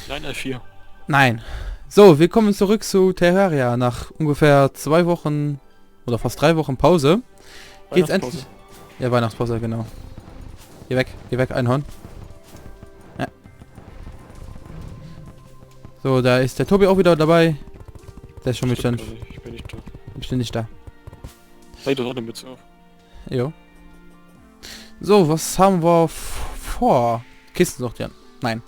Nein, L4. Nein. So, willkommen zurück zu Terraria. Nach ungefähr 2 Wochen oder fast 3 Wochen Pause geht's Weihnachtspause. endlich... Ja, Weihnachtspause, genau. Geh weg, Einhorn. Ja. So, da ist der Tobi auch wieder dabei. Der ist schon Stimmt bestimmt, gar nicht, ich bin nicht da. bestimmt nicht da. Leider noch eine Mütze auf. Jo. So, was haben wir vor? Kisten sortieren. Nein.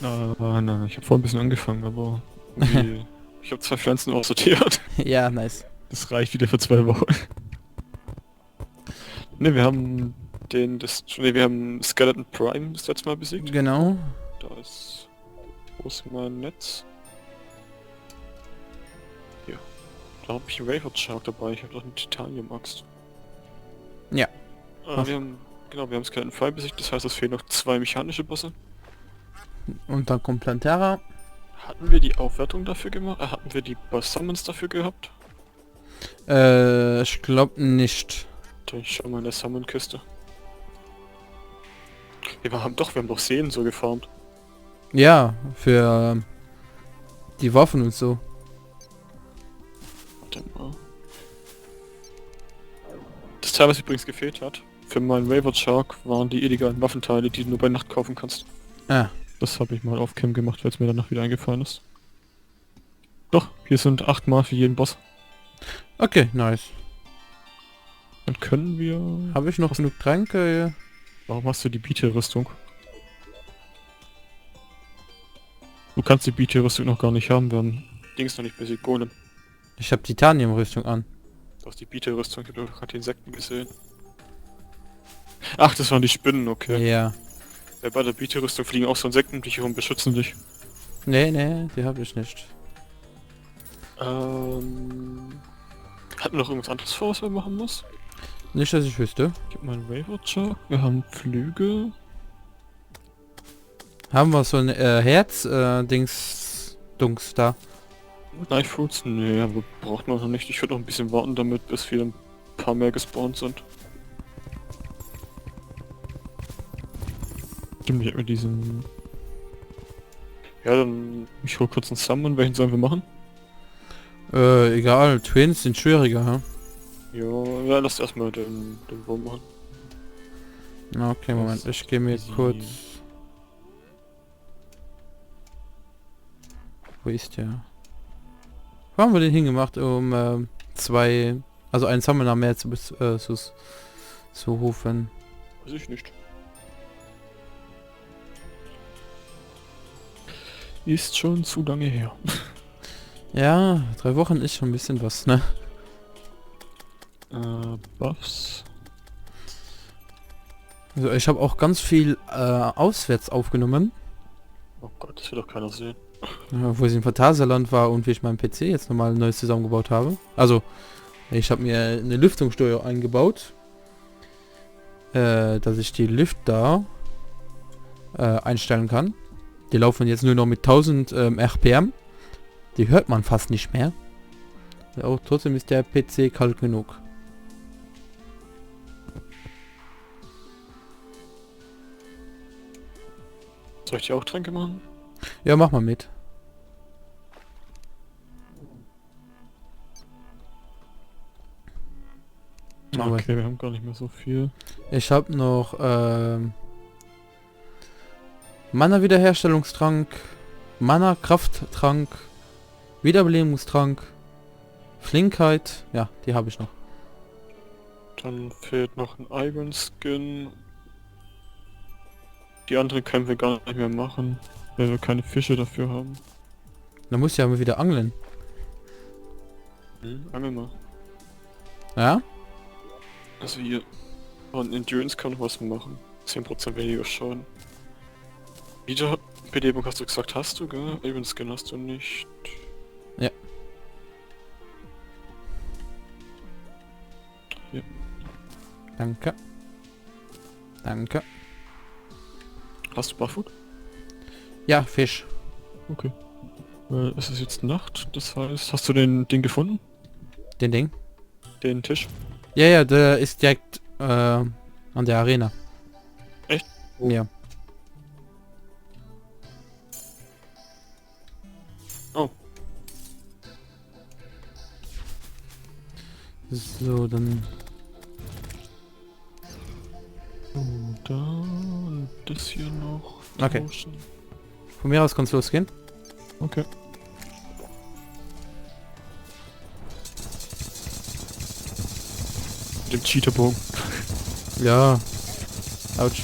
Nein, ich habe vorhin ein bisschen angefangen, aber irgendwie... ich habe 2 Pflanzen aussortiert. Ja, nice. Das reicht wieder für 2 Wochen. Ne, wir haben wir haben Skeleton Prime das letzte Mal besiegt. Genau. Da ist... Wo ist mein Netz? Hier. Da habe ich einen Raven Shark dabei, ich habe doch eine Titanium-Axt. Ja. Was? Wir haben Skeleton Prime besiegt, das heißt es fehlen noch 2 mechanische Bosse. Und dann kommt Plantera. Hatten wir die Aufwertung dafür gemacht? Hatten wir die Boss Summons dafür gehabt? Ich glaube nicht. Ich schau mal in der Summon-Kiste. Wir haben doch Seen so gefarmt. Ja, für die Waffen und so. Warte mal. Das Teil, was übrigens gefehlt hat, für meinen Wayward Shark, waren die illegalen Waffenteile, die du nur bei Nacht kaufen kannst. Ah, Das habe ich mal auf Cam gemacht, weil es mir danach wieder eingefallen ist. Doch, hier sind 8 Mal für jeden Boss. okay, nice. Dann können wir... Habe ich noch genug Tränke? Warum hast du die Beat-Rüstung? Du kannst die Beat-Rüstung noch gar nicht haben, werden Dings noch nicht besiegt, Golem. Ich habe Titanium-Rüstung an. Du hast die Beat-Rüstung, ich habe gerade die Insekten gesehen. Ach, das waren die Spinnen, okay. Ja. Ja, bei der Beat-Rüstung fliegen auch so Insekten um dich herum, beschützen dich. Nee, die habe ich nicht. Hatten wir noch irgendwas anderes vor, was wir machen muss? Nicht, dass ich wüsste. Ich habe meinen Waywatcher, wir haben Flügel. Haben wir so ein Herz, Dunks da. Knife Fruits? Nee, aber braucht man noch nicht. Ich würde noch ein bisschen warten damit, bis wir ein paar mehr gespawnt sind. Stimmt, ich hab mir diesen... Ja, dann... Ich hol kurz einen Summon, welchen sollen wir machen? Egal, Twins sind schwieriger, ha? Ja, lass erstmal den Wurm machen. Na, okay, Moment, ich gehe mir Easy. kurz... Wo ist der? Wo haben wir den hingemacht, um zwei... Also einen Summoner mehr zu rufen? Weiß ich nicht. Ist schon zu lange her. Ja, 3 Wochen ist schon ein bisschen was, ne? Buffs. Also ich habe auch ganz viel auswärts aufgenommen, Oh Gott, das will doch keiner sehen. wo ich in Phantasialand war und wie ich meinen PC jetzt nochmal neu zusammengebaut habe. Also, ich habe mir eine Lüftungssteuer eingebaut, dass ich die Lüfter einstellen kann. Die laufen jetzt nur noch mit 1000 RPM. Die hört man fast nicht mehr. Ja, auch trotzdem ist der PC kalt genug. Soll ich dir auch Tränke machen? Ja, mach mal mit. Aber Okay, wir haben gar nicht mehr so viel. ich habe noch Mana Wiederherstellungstrank, Mana Krafttrank, Wiederbelebungstrank, Flinkheit, ja, die habe ich noch. Dann fehlt noch ein Iron Skin. Die anderen können wir gar nicht mehr machen, weil wir keine Fische dafür haben. Da muss ich aber wieder angeln. Angel mal. Ja? Also hier. Und Endurance kann noch was machen. 10% weniger Schaden. Wiederbelebung hast du gesagt, hast du, gell? Iron Skin hast du nicht. Ja. Hier. Danke. Danke. Hast du Barfoot? Ja, Fisch. Okay. Es ist jetzt Nacht, das heißt, hast du den gefunden? Den Ding. Den Tisch? Ja, der ist direkt an der Arena. Echt? Ja. So, dann... Und dann das hier noch Okay. tauschen. Von mir aus kann's losgehen. Okay. Mit dem Cheaterbogen. Ja. Autsch.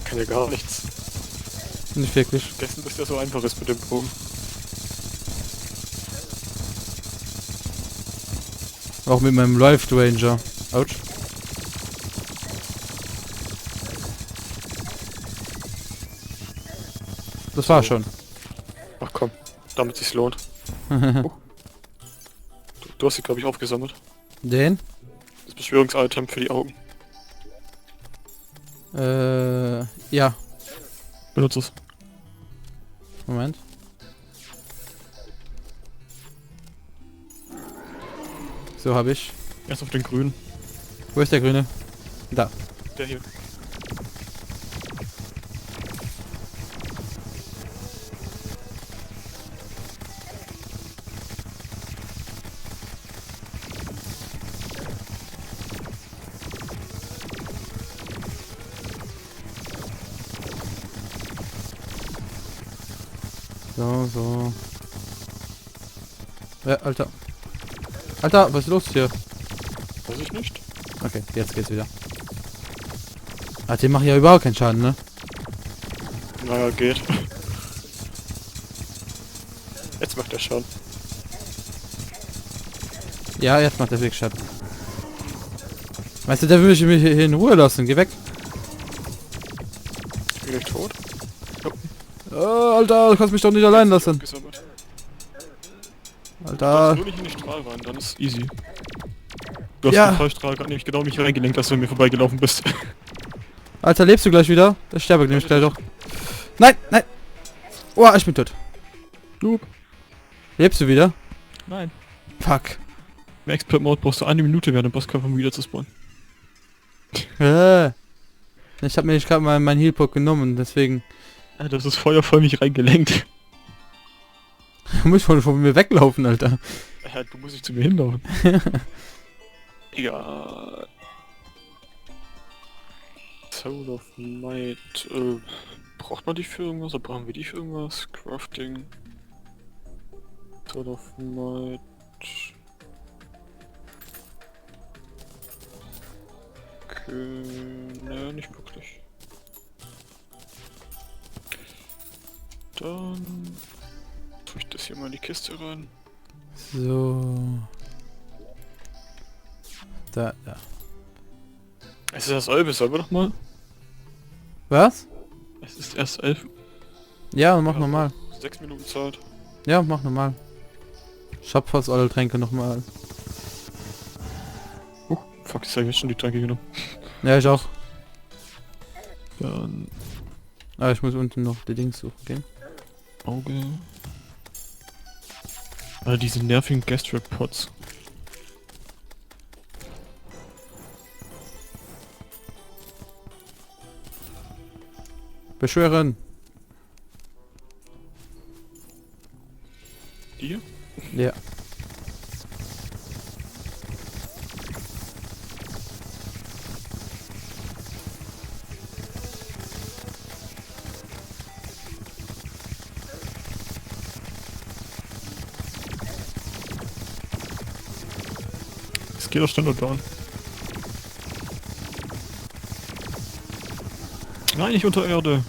Kann ja gar nichts. Nicht wirklich. Vergessen, dass der so einfach ist mit dem Bogen. Auch mit meinem Life Ranger. Autsch. Das war schon. Ach komm, damit sich's lohnt. Du hast sie, glaube ich, aufgesammelt. Den? Das Beschwörungsitem für die Augen. Ja. Benutze es. Moment. So habe ich. Erst auf den grünen. Wo ist der grüne? Da. Der hier. So, so. Alter. Alter, was ist los hier? Weiß ich nicht. Okay, jetzt geht's wieder. Ah, den macht ja überhaupt keinen Schaden, ne? Naja, geht. Jetzt macht er Schaden. Ja, jetzt macht er wirklich Schaden. Weißt du, der will mich hier in Ruhe lassen. Geh weg. Ich bin gleich tot. Oh, Alter, du kannst mich doch nicht allein lassen. Gesammelt. Du Alter. darfst nur nicht in den Strahl rein, dann ist easy. Du hast Ja. den Fallstrahl gerade nämlich genau mich reingelenkt, als du an mir vorbeigelaufen bist. Alter, lebst du gleich wieder? Ich sterbe nämlich gleich doch. Nein, nein. Oh, ich bin tot. Noob. Lebst du wieder? Nein. Fuck. Im Expert Mode brauchst du 1 Minute während dem Bosskampf, um wieder zu spawnen. Ich habe mir nicht gerade mal meinen Healpoke genommen, deswegen Alter, das ist Feuer voll mich reingelenkt. muss ich von mir weglaufen, Alter. Ja, du musst nicht zu mir hinlaufen. Egal. Soul of Might. Braucht man die für irgendwas? Oder brauchen wir die für irgendwas? Crafting. Soul of Might. Okay. Ne, nicht wirklich. Dann tue ich das hier mal in die Kiste rein. So. Da. Es ist erst 11, sollen wir doch mal? Was? Es ist erst 11. Ja, mach Ja, normal. 6 Minuten Zeit. Ja, mach normal. Ich hab fast alle Tränke nochmal. Fuck, ich habe jetzt schon die Tränke genommen. Ja, ich auch. Dann Aber ich muss unten noch die Dings suchen gehen. Auge. Alter, diese nervigen Gastrap-Pots. Beschwören. Die hier? Ja. Es geht auch Standort down. Nein, nicht unter Erde.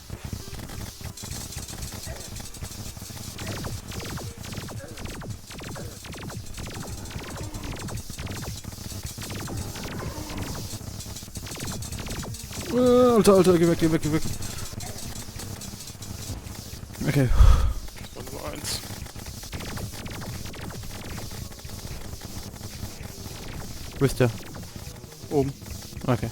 Alter, geh weg, geh weg, geh weg. Okay. Das war Nummer 1. Wo ist der? Oben. Okay.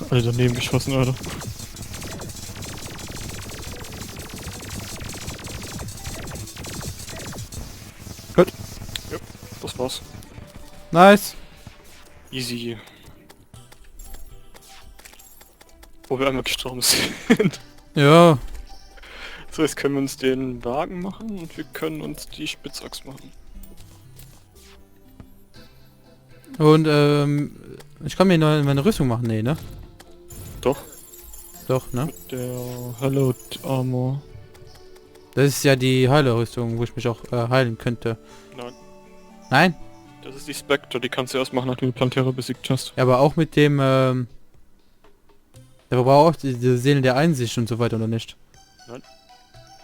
Alle daneben geschossen, Alter. Nice. Easy. Wo wir einmal gestorben sind. Ja. So, jetzt können wir uns den Wagen machen und wir können uns die Spitzachs machen. Und ich kann mir noch meine Rüstung machen, nee, ne? Doch. Doch, ne? Mit der Hallowed Armor. Das ist ja die Heilerrüstung, wo ich mich auch heilen könnte. Nein. Nein? Das ist die Spectre, die kannst du erst machen, nachdem du Plantera besiegt hast. Ja, aber auch mit dem, der braucht auch die Seelen der Einsicht und so weiter, oder nicht? Nein.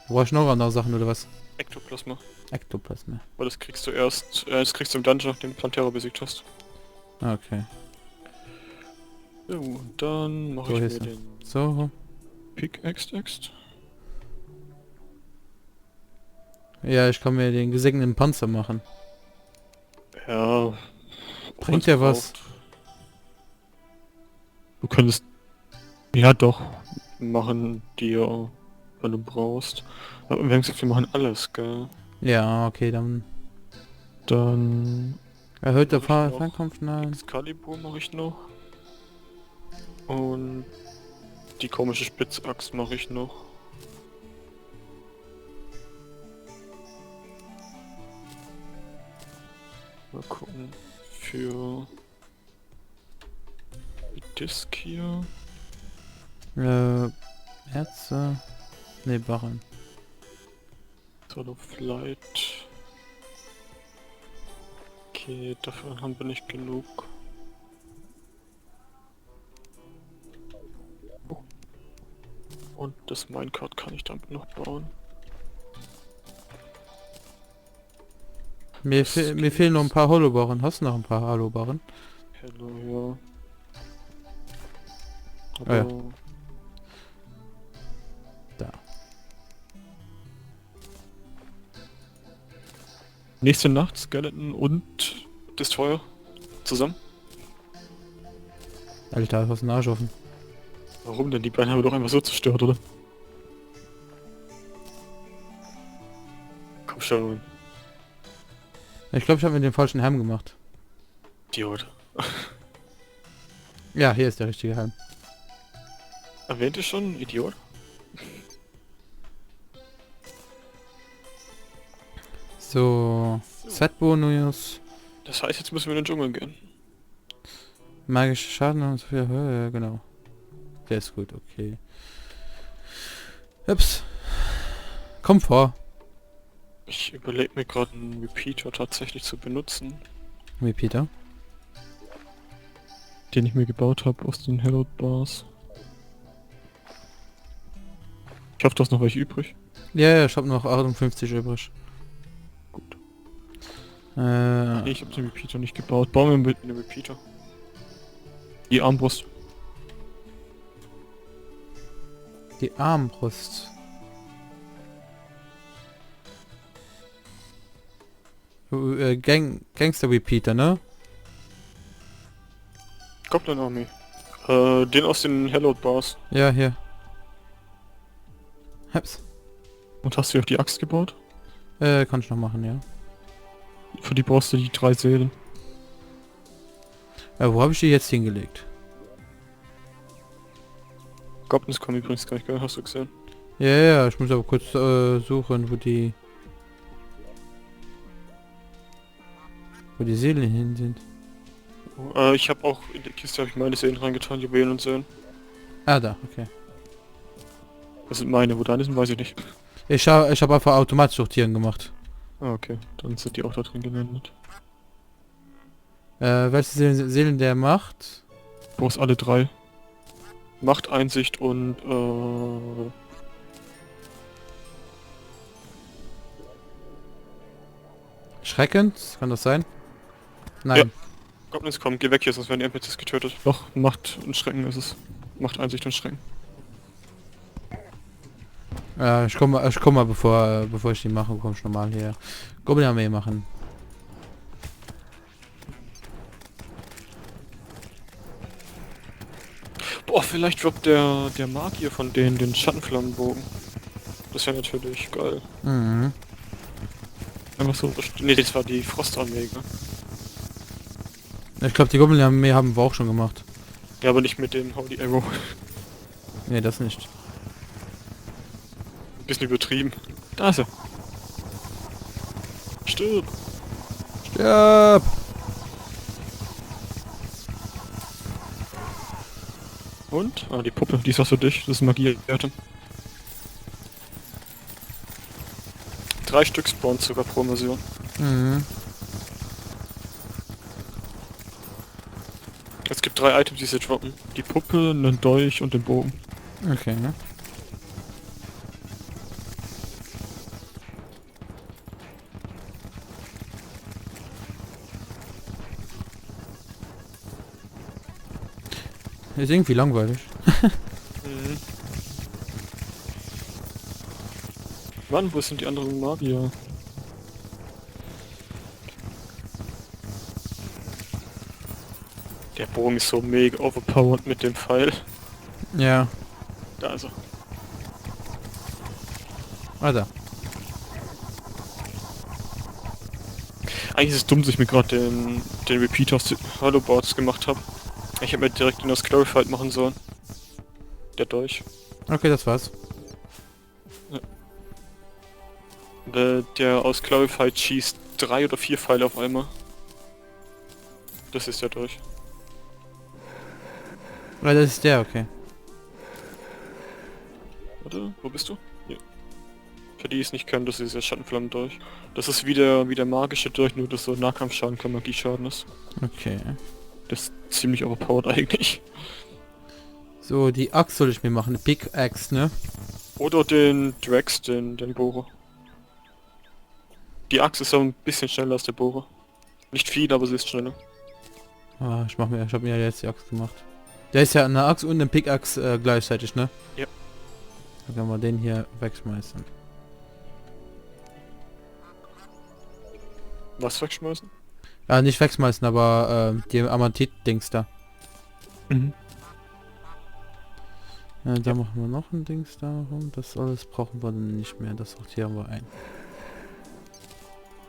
Brauchst du noch andere Sachen, oder was? Ektoplasma. Ektoplasma. Aber das kriegst du erst, das kriegst du im Dungeon, nachdem du Plantera besiegt hast. Okay. So, und dann mache So, ich hier mir ist er. den So. Pickaxe. Ja, ich kann mir den gesegneten Panzer machen. Ja. Bringt der was? Du könntest... Ja doch. Machen dir, wenn du brauchst. Aber wir haben gesagt, wir machen alles, gell? Ja, okay, dann Dann... erhöht der Mach ich noch. Fernkampf, nein. Excalibur mache ich noch. Und... die komische Spitzaxt mache ich noch. Mal gucken. Für... die Disk hier. Herze. Ne, Barren. Sort of Light. Okay, dafür haben wir nicht genug. Oh. Und das Minecart kann ich damit noch bauen. Mir fehlen noch ein paar Holobarren. Hast du noch ein paar Holobarren? Hello, ja. Ah, ja. Aber Da. nächste Nacht Skeleton und Destroyer zusammen. Alter, hast du einen Arsch offen. Warum denn? Die beiden haben wir doch einfach so zerstört, oder? Komm schon, Ich glaube, ich habe mir den falschen Helm gemacht. Idiot. Ja, hier ist der richtige Helm. Erwähnte schon, Idiot? So, Set-Bonus, Das heißt, jetzt müssen wir in den Dschungel gehen. magische Schaden und so viel Höhe, genau. Der ist gut, okay. Ups. Komfort. Ich überlege mir gerade einen Repeater tatsächlich zu benutzen, Wie Peter. den ich mir gebaut habe aus den Hallowed Bars. Ich hoffe, du hast noch welche übrig. Ja, ich habe noch 58 übrig. Gut. Äh, Nee, ich habe den Repeater nicht gebaut. Bauen wir mit einem Repeater. Die Armbrust. die Armbrust. Gangster Repeater, ne? Goblin Army. Den aus den Hallowed Bars. Ja, hier. Hab's. Und hast du auch die Axt gebaut? Kann ich noch machen, ja. Für die brauchst du die 3 Seelen. Wo habe ich die jetzt hingelegt? Goblins kommen übrigens gar nicht, gell? Hast du gesehen? Ja, ja, ich muss aber kurz suchen, wo die Seelen hin sind. Ich habe auch in die Kiste habe ich meine Seelen reingetan, Juwelen und Seelen. Ah, da, okay. Das sind meine, wo deine sind, weiß ich nicht. Ich hab einfach automatisch sortieren gemacht. Ah, okay. Dann sind die auch da drin gelandet. Welche Seelen der macht? Du brauchst alle 3. Macht, Einsicht und Schreckend? Kann das sein? Nein. Goblins kommen, geh weg hier, sonst werden die NPCs getötet. Doch, Macht und Schrecken ist es. Macht, Einsicht und Schrecken. Ich komm mal bevor ich die mache, komm ich normal hier. Goblin Armee machen. Boah, vielleicht droppt der Magier von denen den Schattenflammenbogen. Das wäre natürlich geil. Mhm. Einfach so... Ne, das war die Frostarmee, ne? Ich glaube, die Goblin-Armee haben wir auch schon gemacht. Ja, aber nicht mit den Holy Arrow. Nee, das nicht. Bisschen übertrieben. Da ist er. Stirb! Stirb! Und? Ah, die Puppe, die ist was für dich. Das ist Magie-Item. 3 Stück spawnen sogar pro Mission. Mhm. Es gibt 3 Items, die sie droppen. Die Puppe, einen Dolch und den Bogen. Okay, ne? Ist irgendwie langweilig. Mhm. Wann? Wo sind die anderen Magier? Der Bogen ist so mega overpowered mit dem Pfeil. Ja. Da ist er. Alter. Eigentlich ist es dumm, dass ich mir gerade den Repeat aus den Hollowboards gemacht habe. Ich hätte mir direkt in das Clarified machen sollen. Der Dolch. Okay, das war's. Der aus Clarified schießt 3 oder 4 Pfeile auf einmal. Das ist der Dolch. Ja, das ist der, okay. Warte, wo bist du? Hier. Für die es nicht kennen, das ist der Schattenflammen-Dolch. Das ist wie der magische Dolch, nur dass so Nahkampfschaden kein Magieschaden ist. Okay. Das ist ziemlich overpowered eigentlich. So, die Axt soll ich mir machen. Pickaxe, ne? Oder den Drax, den Bohrer. Die Axt ist so ein bisschen schneller als der Bohrer. Nicht viel, aber sie ist schneller. Ah, ich hab mir ja jetzt die Axt gemacht. Der ist ja eine Axt und ein Pickaxe gleichzeitig, ne? Ja. Dann können wir den hier wegschmeißen. Was wegschmeißen? Ja, nicht wegschmeißen, aber die Amatit-Dings da. Mhm. Da machen wir noch ein Dings da rum. Das alles brauchen wir dann nicht mehr. Das sortieren wir ein.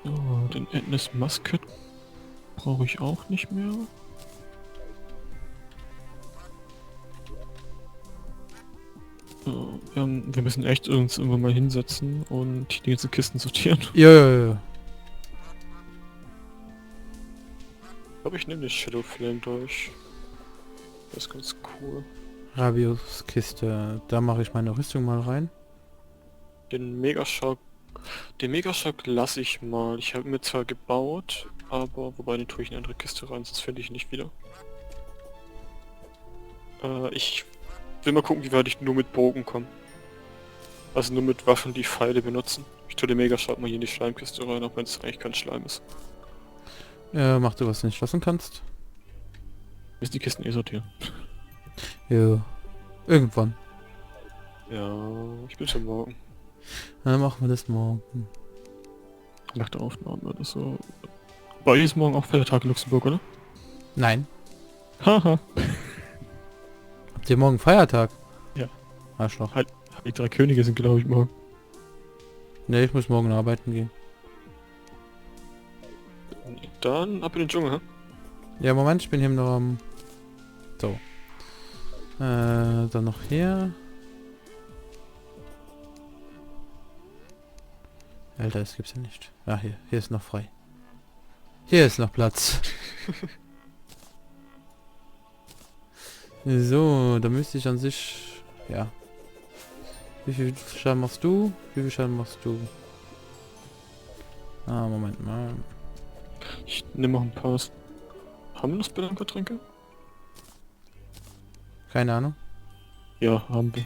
So, den Endless Musket brauche ich auch nicht mehr. So, wir müssen echt uns irgendwann mal hinsetzen und die ganzen Kisten sortieren. Ja, ja, ja. Ich glaube, ich nehme den Shadow Flame durch. Das ist ganz cool. Rabius Kiste. Da mache ich meine Rüstung mal rein. Den Megashock lasse ich mal. Ich habe mir zwar gebaut, aber wobei den tue ich in eine andere Kiste rein, sonst finde ich ihn nicht wieder. Ich will mal gucken, wie weit ich nur mit Bogen komme. Also nur mit Waffen, die Pfeile benutzen. Ich tue den Megashock mal hier in die Schleimkiste rein, auch wenn es eigentlich kein Schleim ist. Mach du was nicht lassen kannst. Müssen die Kisten eh sortieren. Ja. Irgendwann. Ja, ich bin schon morgen. Dann machen wir das morgen. Nach der Aufnahme oder so. Bei ihr ist morgen auch Feiertag in Luxemburg, oder? Nein. Haha. Habt ihr morgen Feiertag? Ja. Arschloch. Halt, die 3 Könige sind glaube ich morgen. Ne, ich muss morgen arbeiten gehen. Dann ab in den Dschungel, hä? Ja, Moment, ich bin hier noch am... So. Dann noch hier. Alter, das gibt's ja nicht. Ah, hier ist noch frei. Hier ist noch Platz. So, da müsste ich an sich... Ja. Wie viel Schaden machst du? Wie viel Schaden machst du? Ah, Moment mal. Ich nehme noch ein paar. Haben wir noch Spelunker-Tränke? Keine Ahnung. Ja, haben wir.